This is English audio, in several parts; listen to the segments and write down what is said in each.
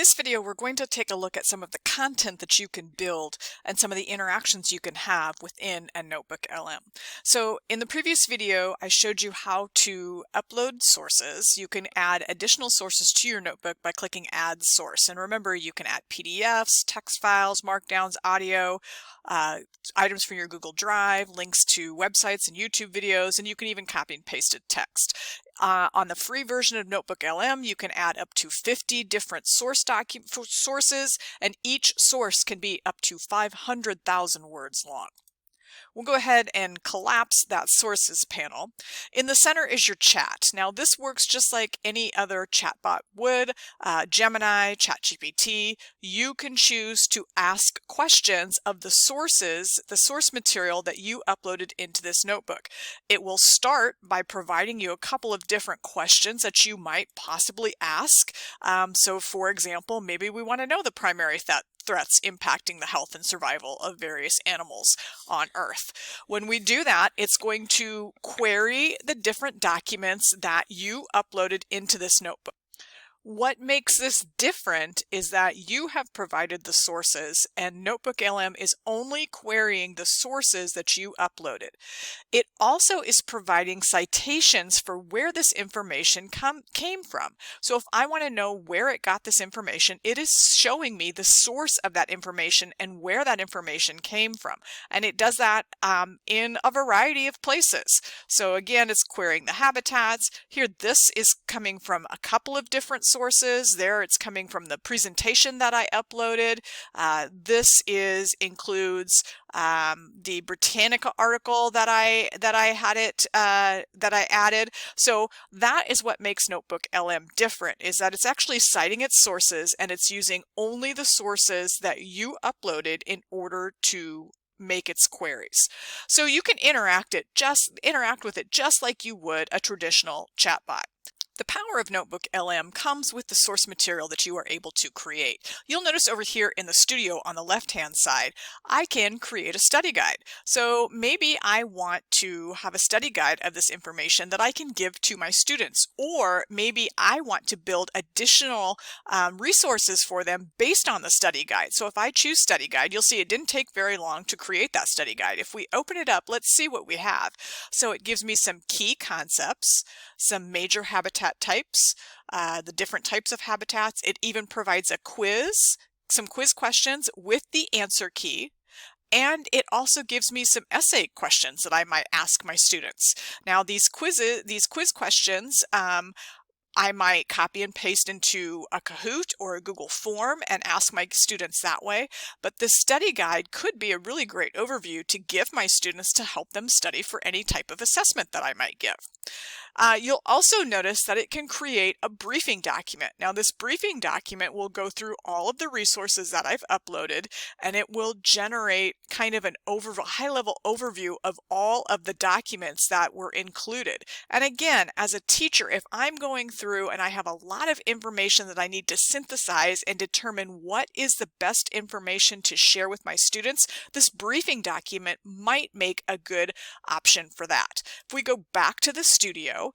this video, we're going to take a look at some of the content that you can build and some of the interactions you can have within a NotebookLM. So in the previous video, I showed you how to upload sources. You can add additional sources to your notebook by clicking Add Source. And remember, you can add PDFs, text files, markdowns, audio, items from your Google Drive, links to websites and YouTube videos, and you can even copy and pasted text. On the free version of NotebookLM, you can add up to 50 different sources, and each source can be up to 500,000 words long. We'll go ahead and collapse that sources panel. In the center is your chat. Now this works just like any other chatbot would. Gemini, ChatGPT, you can choose to ask questions of the sources, the source material that you uploaded into this notebook. It will start by providing you a couple of different questions that you might possibly ask. So for example, maybe we want to know the primary threats impacting the health and survival of various animals on Earth. When we do that, it's going to query the different documents that you uploaded into this notebook. What makes this different is that you have provided the sources and NotebookLM is only querying the sources that you uploaded. It also is providing citations for where this information came from. So if I want to know where it got this information, it is showing me the source of that information and where that information came from. And it does that in a variety of places. So again, it's querying the habitats. Here, this is coming from a couple of different sources. There, it's coming from the presentation that I uploaded. This includes the Britannica article that I added. So that is what makes NotebookLM different, is that it's actually citing its sources and it's using only the sources that you uploaded in order to make its queries. So you can interact with it just like you would a traditional chatbot. The power of NotebookLM comes with the source material that you are able to create. You'll notice over here in the studio on the left-hand side, I can create a study guide. So maybe I want to have a study guide of this information that I can give to my students, or maybe I want to build additional resources for them based on the study guide. So if I choose study guide, you'll see it didn't take very long to create that study guide. If we open it up, let's see what we have. So it gives me some key concepts, some major habitat types, the different types of habitats. It even provides a quiz, some quiz questions with the answer key. And it also gives me some essay questions that I might ask my students. Now these quiz questions, I might copy and paste into a Kahoot or a Google form and ask my students that way. But this study guide could be a really great overview to give my students to help them study for any type of assessment that I might give. You'll also notice that it can create a briefing document. Now this briefing document will go through all of the resources that I've uploaded, and it will generate kind of an high-level overview of all of the documents that were included. And again, as a teacher, if I'm going through and I have a lot of information that I need to synthesize and determine what is the best information to share with my students, this briefing document might make a good option for that. If we go back to the studio,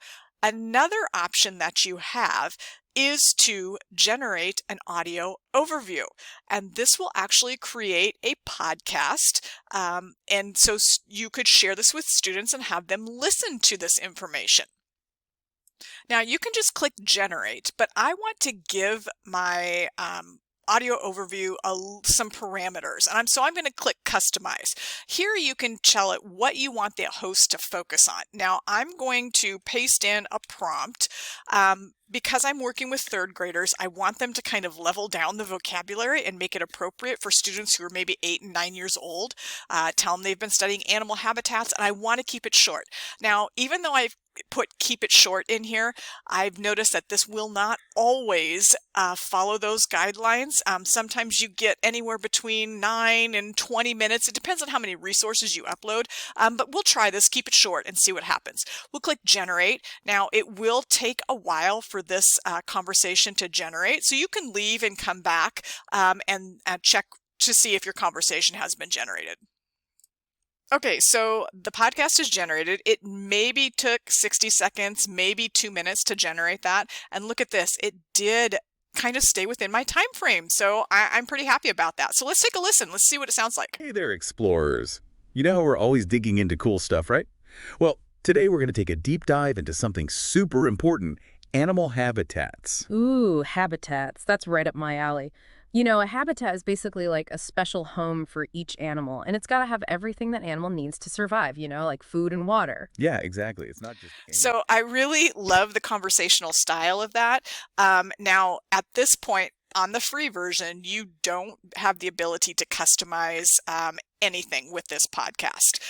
another option that you have is to generate an audio overview. And this will actually create a podcast. And so you could share this with students and have them listen to this information. Now you can just click generate, but I want to give my audio overview some parameters, and so I'm going to click customize. Here you can tell it what you want the host to focus on. Now I'm going to paste in a prompt. Because I'm working with third graders, I want them to kind of level down the vocabulary and make it appropriate for students who are maybe 8 and 9 years old. Tell them they've been studying animal habitats, and I want to keep it short. Now, even though I've put keep it short in here, I've noticed that this will not always follow those guidelines. Sometimes you get anywhere between 9 and 20 minutes. It depends on how many resources you upload, but we'll try this, keep it short, and see what happens. We'll click generate. Now it will take a while for this conversation to generate, so you can leave and come back and check to see if your conversation has been generated. Okay, so the podcast is generated. It maybe took 60 seconds, maybe 2 minutes to generate that. And look at this, it did kind of stay within my time frame. So I'm pretty happy about that. So let's take a listen. Let's see what it sounds like. Hey there, explorers. You know how we're always digging into cool stuff, right? Well, today we're going to take a deep dive into something super important, animal habitats. Ooh, habitats. That's right up my alley. You know, a habitat is basically like a special home for each animal, and it's got to have everything that animal needs to survive, like food and water. Yeah, exactly. It's not just any... So I really love the conversational style of that. Now, at this point, on the free version, you don't have the ability to customize anything with this podcast.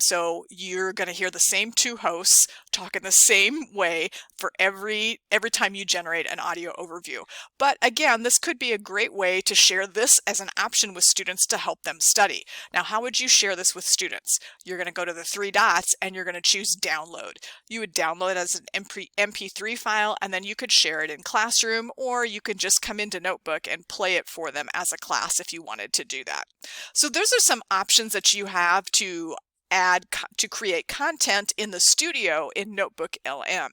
So you're going to hear the same two hosts talk in the same way for every time you generate an audio overview. But again, this could be a great way to share this as an option with students to help them study. Now, how would you share this with students? You're going to go to the three dots and you're going to choose download. You would download it as an MP3 file, and then you could share it in Classroom, or you could just come into Notebook and play it for them as a class if you wanted to do that. So those are some options that you have to create content in the studio in NotebookLM.